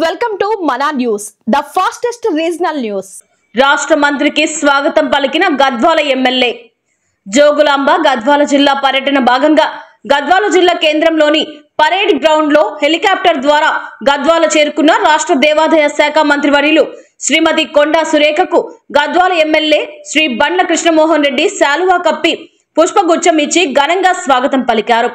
Welcome to మనా news, the fastest regional news. రాష్ట్ర మంత్రికి స్వాగతం పలికిన గద్వాల ఎమ్మెల్యే. జోగులాంబ గద్వాల జిల్లా పర్యటన భాగంగా గద్వాల జిల్లా కేంద్రంలోని పరేడ్ గ్రౌండ్ లో హెలికాప్టర్ ద్వారా గద్వాల చేరుకున్న రాష్ట్ర దేవాదాయ శాఖ మంత్రివర్యులు శ్రీమతి కొండా సురేఖకు గద్వాల ఎమ్మెల్యే శ్రీ బండ్ల కృష్ణమోహన్ రెడ్డి శాలువా కప్పి పుష్పగుచ్చం ఇచ్చి ఘనంగా స్వాగతం పలికారు.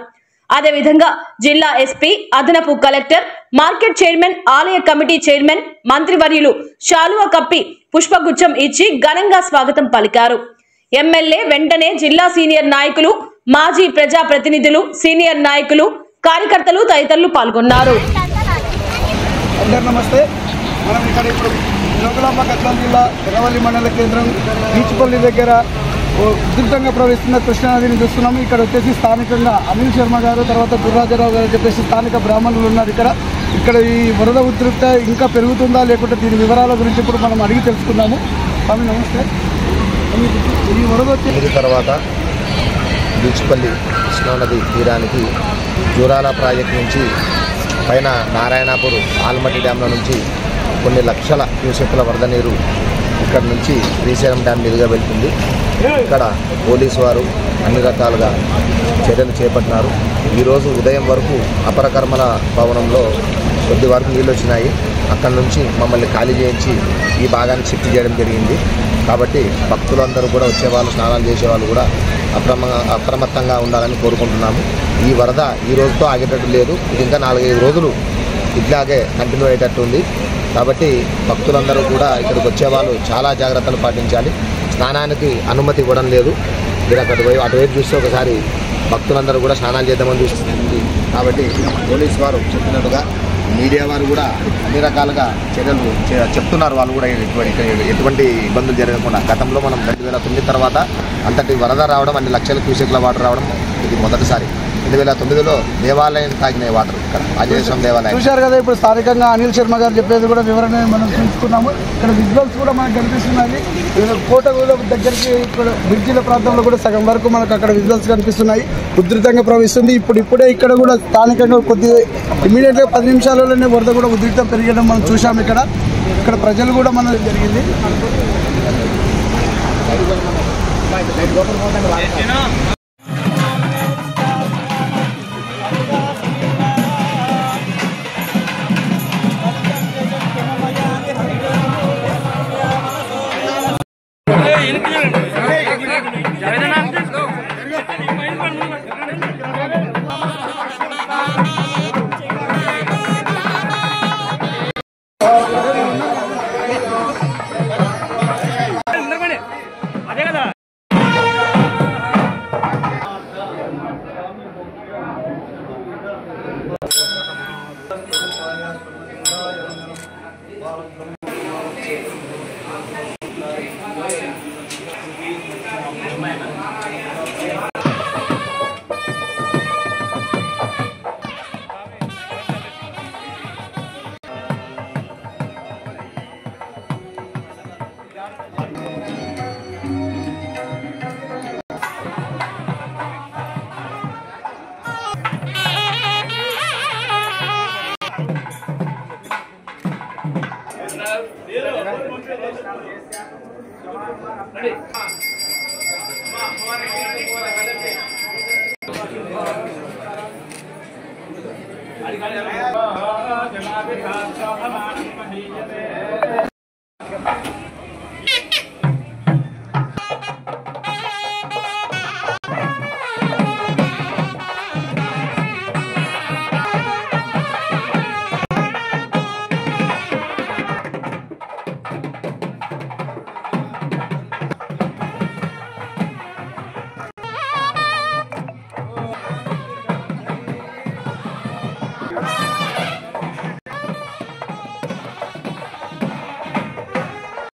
అదేవిధంగా జిల్లా ఎస్పీ, అదనపు కలెక్టర్, మార్కెట్ చైర్మన్, ఆలయ కమిటీ చైర్మన్, మంత్రివర్యులు శాలువా కప్పి పుష్పగుచ్చం ఇచ్చి ఘనంగా స్వాగతం పలికారు. ఎమ్మెల్యే వెంటనే జిల్లా సీనియర్ నాయకులు, మాజీ ప్రజా ప్రతినిధులు, సీనియర్ నాయకులు, కార్యకర్తలు తదితరులు పాల్గొన్నారు. నమస్తే. మనం ఇక్కడ ఇప్పుడు జోగులాంబ గద్వాల జిల్లా ఎర్రవల్లి మండల కేంద్రం బీచ్పల్లి దగ్గర ఉధృతంగా ప్రవహిస్తున్న కృష్ణానదిని చూస్తున్నాము. ఇక్కడ వచ్చేసి స్థానికంగా అనిల్ శర్మ గారు, తర్వాత దుర్రాజరావు గారు చెప్పేసి స్థానిక బ్రాహ్మణులు ఉన్నారు. ఇక్కడ ఈ వరద ఉధృత ఇంకా పెరుగుతుందా లేకుంటే దీని వివరాల గురించి ఇప్పుడు మనం అడిగి తెలుసుకున్నాము. స్వామి నమస్తే. ఈ వరద వచ్చే తర్వాత బీచ్పల్లి కృష్ణానది తీరానికి జూరాల ప్రాజెక్టు నుంచి పైన నారాయణాపూర్ ఆల్మట్టి డ్యాంల నుంచి కొన్ని లక్షల క్యూసెక్ల వరద నీరు ఇక్కడ నుంచి శ్రీశైలం డ్యామ్ మీదుగా వెళ్తుంది. ఇక్కడ పోలీసు వారు అన్ని రకాలుగా చర్యలు చేపట్టినారు. ఈరోజు ఉదయం వరకు అపరకర్మల భవనంలో కొద్ది వరకు నీళ్ళు వచ్చినాయి. అక్కడ నుంచి మమ్మల్ని ఖాళీ చేయించి ఈ భాగాన్ని షిఫ్ట్ చేయడం జరిగింది. కాబట్టి భక్తులందరూ కూడా వచ్చేవాళ్ళు, స్నానాలు చేసేవాళ్ళు కూడా అప్రమత్తంగా ఉండాలని కోరుకుంటున్నాము. ఈ వరద ఈ రోజుతో ఆగేటట్టు లేదు. ఇది ఇంకా 4-5 రోజులు ఇట్లాగే కంటిన్యూ అయ్యేటట్టు ఉంది. కాబట్టి భక్తులందరూ కూడా ఇక్కడికి వచ్చేవాళ్ళు చాలా జాగ్రత్తలు పాటించాలి. స్నానానికి అనుమతి ఇవ్వడం లేదు. మీరు అటువైపు చూస్తే ఒకసారి భక్తులందరూ కూడా స్నానాలు చేద్దామని చూస్తుంది. కాబట్టి పోలీసు వారు చెప్పినట్టుగా మీడియా వారు కూడా అన్ని రకాలుగా చర్యలు చెప్తున్నారు. వాళ్ళు కూడా ఎటువంటి ఇబ్బందులు జరగకుండా. గతంలో మనం 2009 తర్వాత అంతటి వరద రావడం, అన్ని లక్షల క్యూసెక్ల వాటర్ రావడం ఇది మొదటిసారి. 2009లో దేవాలయం తాగినాయి వాటర్ ఇక్కడ ఆంజనేయ స్వామి దేవాలయం చూశారు కదా. ఇప్పుడు స్థానికంగా అనిల్ శర్మ గారు చెప్పేది కూడా వివరణ మనం చూసుకున్నాము. ఇక్కడ విజువల్స్ కూడా మనకు కనిపిస్తున్నాయి. కోట దగ్గరికి ఇక్కడ బ్రిడ్జిల ప్రాంతంలో కూడా సగం వరకు మనకు అక్కడ విజువల్స్ కనిపిస్తున్నాయి. ఉధృతంగా ప్రవహిస్తుంది. ఇప్పుడే ఇక్కడ కూడా స్థానికంగా ఇమీడియట్గా 10 నిమిషాలలోనే వరద కూడా ఉధృతం పెరగడం మనం చూసాము. ఇక్కడ ప్రజలు కూడా మనం జరిగింది.